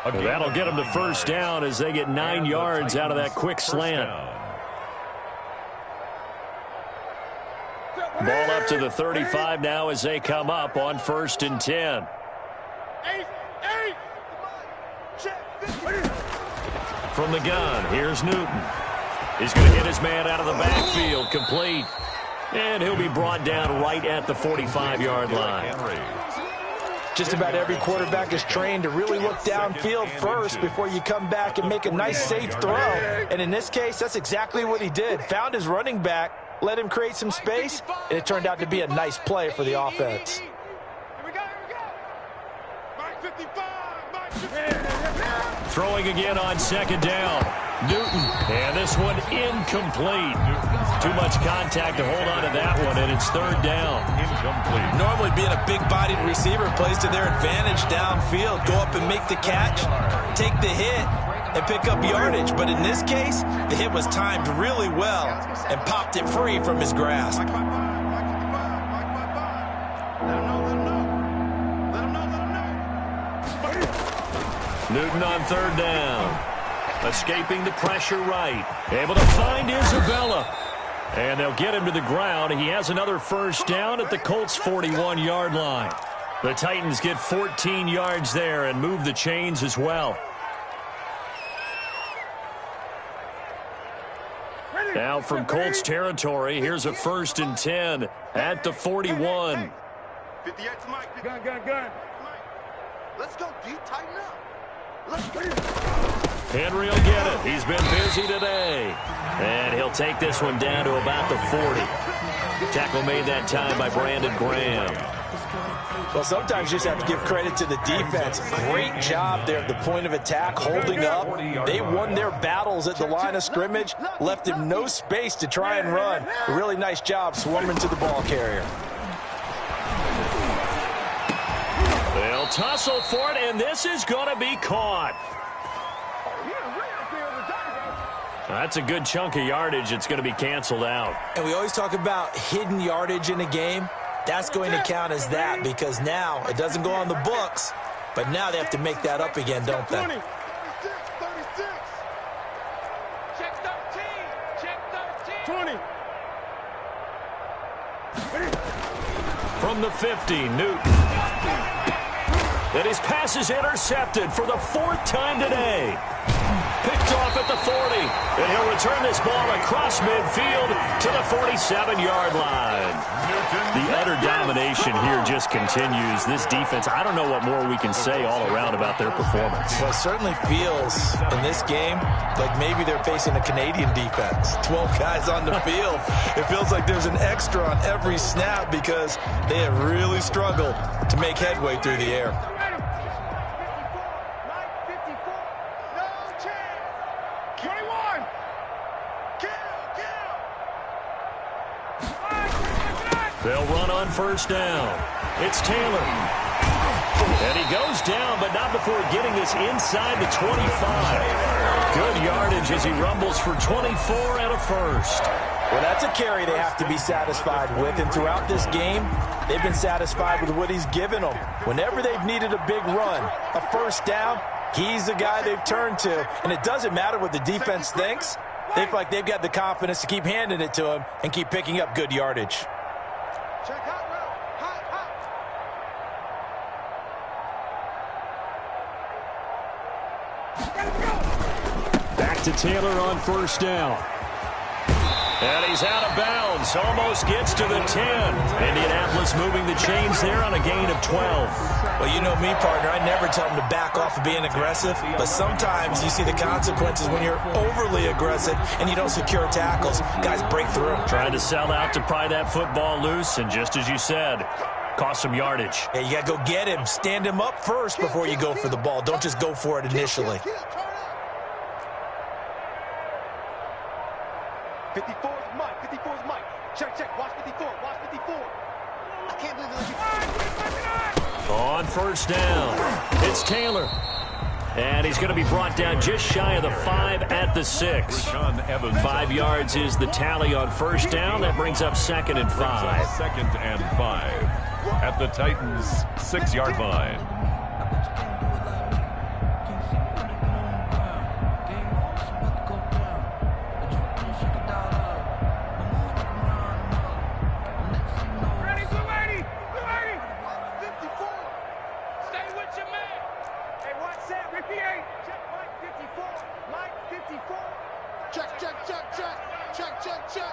That'll get them to first down as they get 9 yards out of that quick slant. Ball up to the 35 now as they come up on 1st and 10. From the gun, here's Newton. He's going to hit his man out of the backfield, complete. And he'll be brought down right at the 45-yard line. Just about every quarterback is trained to really look downfield first before you come back and make a nice, safe throw. And in this case, that's exactly what he did. Found his running back, let him create some space, and it turned out to be a nice play for the offense. Here we go. Mike 55, Mike 55. Throwing again on 2nd down. Newton, and this one incomplete. Too much contact to hold on to that one, and it's 3rd down. Incomplete. Normally being a big-bodied receiver plays to their advantage downfield. Go up and make the catch, take the hit, and pick up yardage. But in this case, the hit was timed really well and popped it free from his grasp. Newton on 3rd down. Escaping the pressure right. Able to find Isabella. And they'll get him to the ground. He has another first down at the Colts' 41-yard line. The Titans get 14 yards there and move the chains as well. Now from Colts territory, here's a 1st and 10 at the 41. 58 to Mike. Gun. Let's go, D. Tighten up. Let's go. Henry will get it. He's been busy today. And he'll take this one down to about the 40. Tackle made that time by Brandon Graham. Well, sometimes you just have to give credit to the defense. Great job there at the point of attack, holding up. They won their battles at the line of scrimmage, left him no space to try and run. A really nice job swarming to the ball carrier. They'll tussle for it, and this is going to be caught. That's a good chunk of yardage. It's going to be canceled out. And we always talk about hidden yardage in a game. That's going to count as that because now it doesn't go on the books, but now they have to make that up again, don't they? 36. Check 13. Check 13. 20. From the 50, Newton. And his pass is intercepted for the 4th time today. Picked off at the 40, and he'll return this ball across midfield to the 47-yard line. The utter domination here just continues. This defense, I don't know what more we can say all around about their performance. Well, it certainly feels in this game like maybe they're facing a Canadian defense. 12 guys on the field. It feels like there's an extra on every snap because they have really struggled to make headway through the air. They'll run on first down. It's Taylor. And he goes down, but not before getting this inside the 25. Good yardage as he rumbles for 24 and a first. Well, that's a carry they have to be satisfied with, and throughout this game, they've been satisfied with what he's given them. Whenever they've needed a big run, a first down, he's the guy they've turned to, and it doesn't matter what the defense thinks. They feel like they've got the confidence to keep handing it to him and keep picking up good yardage. Check hot route. Hot. Back to Taylor on first down. And he's out of bounds. Almost gets to the 10. Indianapolis moving the chains there on a gain of 12. Well, you know me, partner. I never tell them to back off of being aggressive. But sometimes you see the consequences when you're overly aggressive and you don't secure tackles. Guys break through. Trying to sell out to pry that football loose. And just as you said, cost some yardage. Yeah, you got to go get him. Stand him up first before you go for the ball. Don't just go for it initially. 54 is Mike. 54 is Mike. Check. Watch 54. Watch 54. I can't believe it. On first down, it's Taylor. And he's going to be brought down just shy of the 5 at the 6. 5 yards is the tally on first down. That brings up 2nd and 5. 2nd and 5 at the Titans' 6-yard line. Check.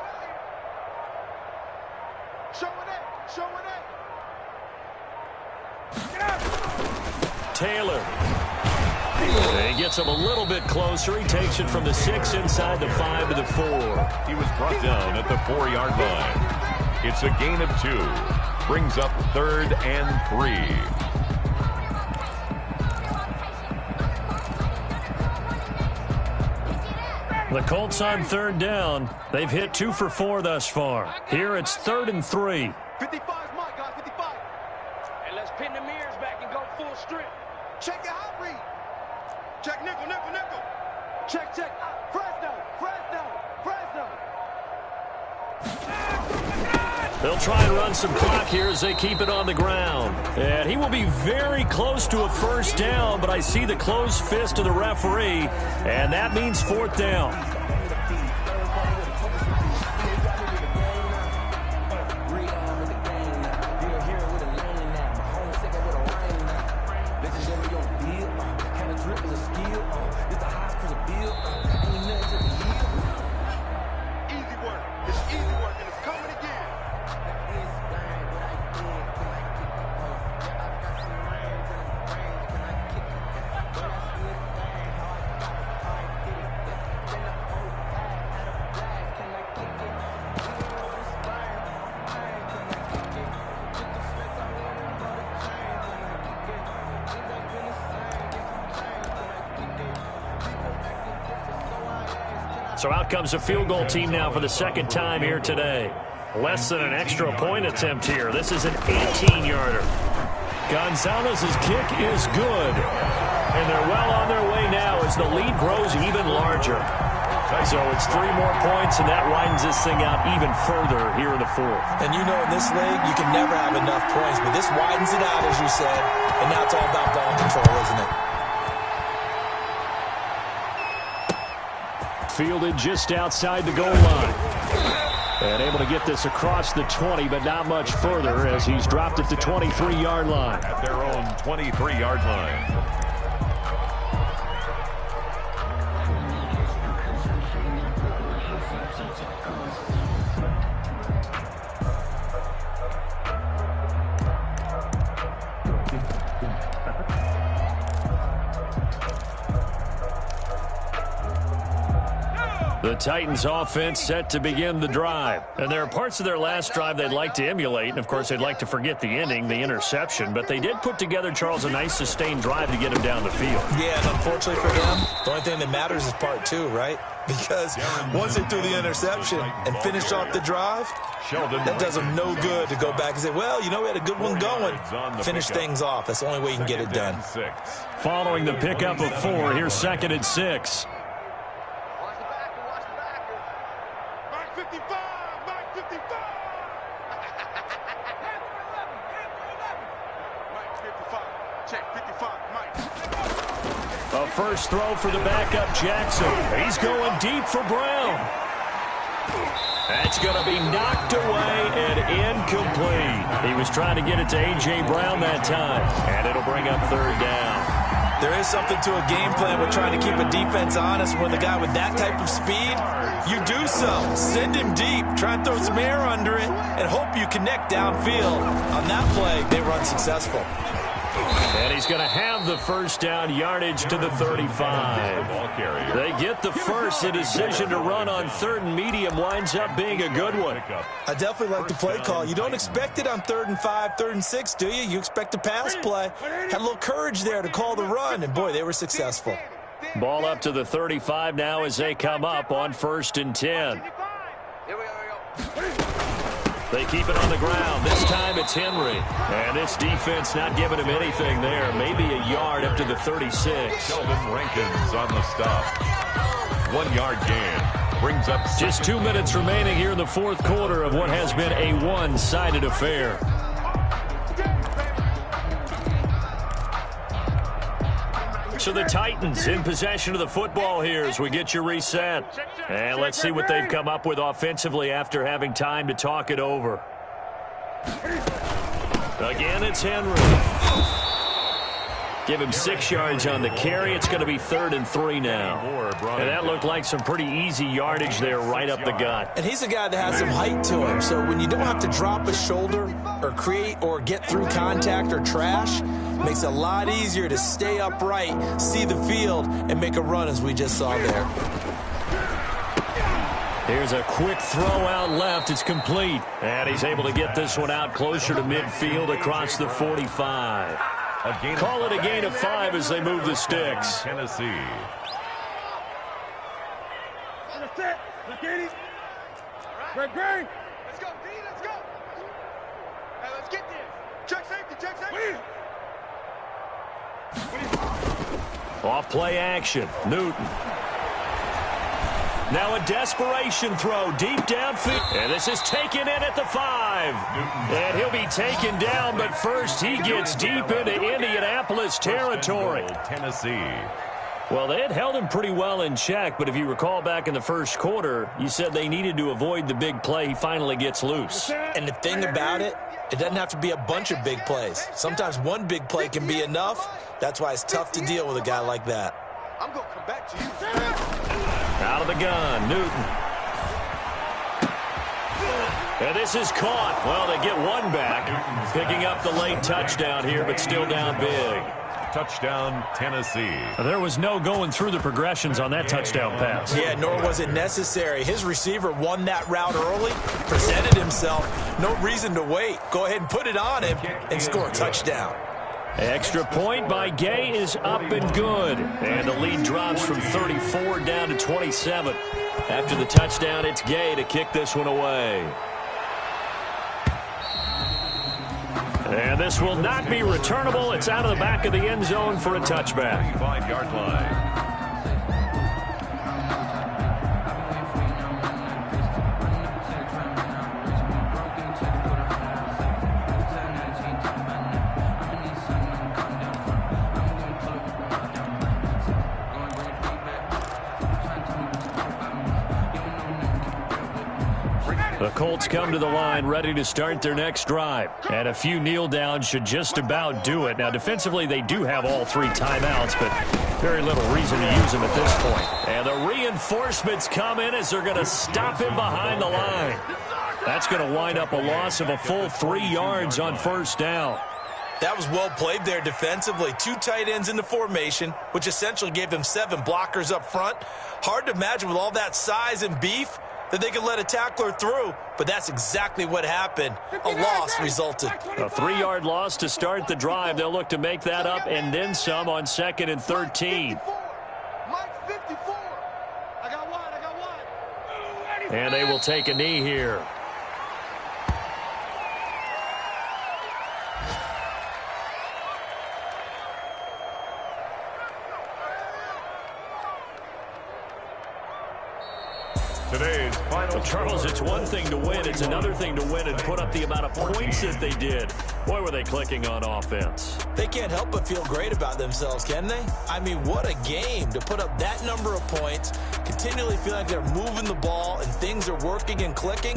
Showing it. Taylor. He gets him a little bit closer. He takes it from the 6 inside the 5 to the 4. He was brought down at the 4-yard line. It's a gain of 2. Brings up 3rd and 3. The Colts on 3rd down. They've hit 2 for 4 thus far. Here it's 3rd and 3. 55 is Mike, guys. 55. And let's pin the mirrors back and go full strip. Check your hot read. Check nickel. Check. Fresno. They'll try and run some clock here as they keep it on the ground. And he will be very close to a first down, but I see the closed fist of the referee, and that means 4th down. So out comes a field goal team now for the second time here today. Less than an extra point attempt here. This is an 18-yarder. Gonzalez's kick is good. And they're well on their way now as the lead grows even larger. So it's 3 more points, and that widens this thing out even further here in the fourth. And you know in this league, you can never have enough points, but this widens it out, as you said, and now it's all about ball control, isn't it? Fielded just outside the goal line. And able to get this across the 20, but not much further as he's dropped at the 23-yard line. At their own 23-yard line. The Titans offense set to begin the drive. And there are parts of their last drive they'd like to emulate. And, of course, they'd like to forget the ending, the interception. But they did put together, Charles, a nice sustained drive to get him down the field. Yeah, and unfortunately for them, the only thing that matters is part 2, right? Because once they threw the interception and finished off the drive, that does them no good to go back and say, well, you know, we had a good one going. Finish things off. That's the only way you can get it done. Following the pickup of 4, here's 2nd and 6. A first throw for the backup Jackson. He's going deep for Brown. That's going to be knocked away and incomplete. He was trying to get it to A.J. Brown that time, and it'll bring up 3rd down. There is something to a game plan with trying to keep a defense honest. With a guy with that type of speed, you do so. Send him deep. Try and throw some air under it and hope you connect downfield. On that play, they run successful. And he's going to have the first down, yardage to the 35. They get the first. The decision to run on 3rd and medium winds up being a good one. I definitely like the play call. You don't expect it on 3rd and 5, 3rd and 6, do you? You expect a pass play. Had a little courage there to call the run, and boy, they were successful. Ball up to the 35 now as they come up on 1st and 10. They keep it on the ground. This time it's Henry. And this defense not giving him anything there. Maybe a yard up to the 36. Sheldon Rankins on the stop. 1-yard gain. Brings up just 2 minutes remaining here in the fourth quarter of what has been a one-sided affair. So the Titans in possession of the football here as we get you reset. And let's see what they've come up with offensively after having time to talk it over. Again, it's Henry. Give him 6 yards on the carry. It's going to be 3rd and 3 now. And that looked like some pretty easy yardage there right up the gut. And he's a guy that has some height to him. So when you don't have to drop a shoulder or create or get through contact or trash, makes it a lot easier to stay upright, see the field, and make a run as we just saw there. Here's a quick throw out left. It's complete. And he's able to get this one out closer to midfield across the 45. Call it a gain of 5 as they move the sticks. Tennessee. Great. Let's go, D. Let's go. Hey, let's get this. Check safety. Off play action. Newton. Now a desperation throw deep downfield. And this is taken in at the 5. And he'll be taken down, but first he gets deep into Indianapolis territory. Tennessee. Well, they had held him pretty well in check, but if you recall back in the first quarter, you said they needed to avoid the big play. He finally gets loose. And the thing about it, it doesn't have to be a bunch of big plays. Sometimes one big play can be enough. That's why it's tough to deal with a guy like that. I'm going to come back to you. Out of the gun, Newton. And this is caught. Well, they get one back, picking up the late touchdown here, but still down big. Touchdown, Tennessee. There was no going through the progressions on that touchdown pass. Yeah, nor was it necessary. His receiver won that route early, presented himself. No reason to wait. Go ahead and put it on him and score a touchdown. Extra point by Gay is up and good. And the lead drops from 34 down to 27. After the touchdown, it's Gay to kick this one away. And this will not be returnable. It's out of the back of the end zone for a touchback. 5-yard line. The Colts come to the line ready to start their next drive. And a few kneel downs should just about do it. Now, defensively, they do have all 3 timeouts, but very little reason to use them at this point. And the reinforcements come in as they're going to stop him behind the line. That's going to wind up a loss of a full 3 yards on first down. That was well played there defensively. 2 tight ends in the formation, which essentially gave them 7 blockers up front. Hard to imagine with all that size and beef that they could let a tackler through, but that's exactly what happened. A loss resulted. A 3-yard loss to start the drive. They'll look to make that up and then some on 2nd and 13. And they will take a knee here. Today's final. Well, Charles, it's one thing to win. It's another thing to win and put up the amount of points that they did. Boy, were they clicking on offense. They can't help but feel great about themselves, can they? I mean, what a game to put up that number of points, continually feel like they're moving the ball and things are working and clicking.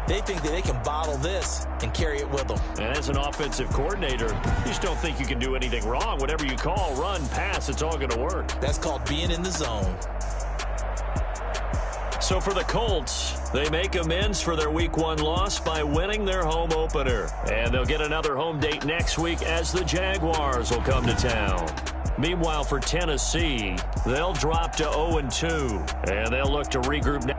They think that they can bottle this and carry it with them. And as an offensive coordinator, you just don't think you can do anything wrong. Whatever you call, run, pass, it's all going to work. That's called being in the zone. So for the Colts, they make amends for their Week 1 loss by winning their home opener. And they'll get another home date next week as the Jaguars will come to town. Meanwhile, for Tennessee, they'll drop to 0-2, and they'll look to regroup now.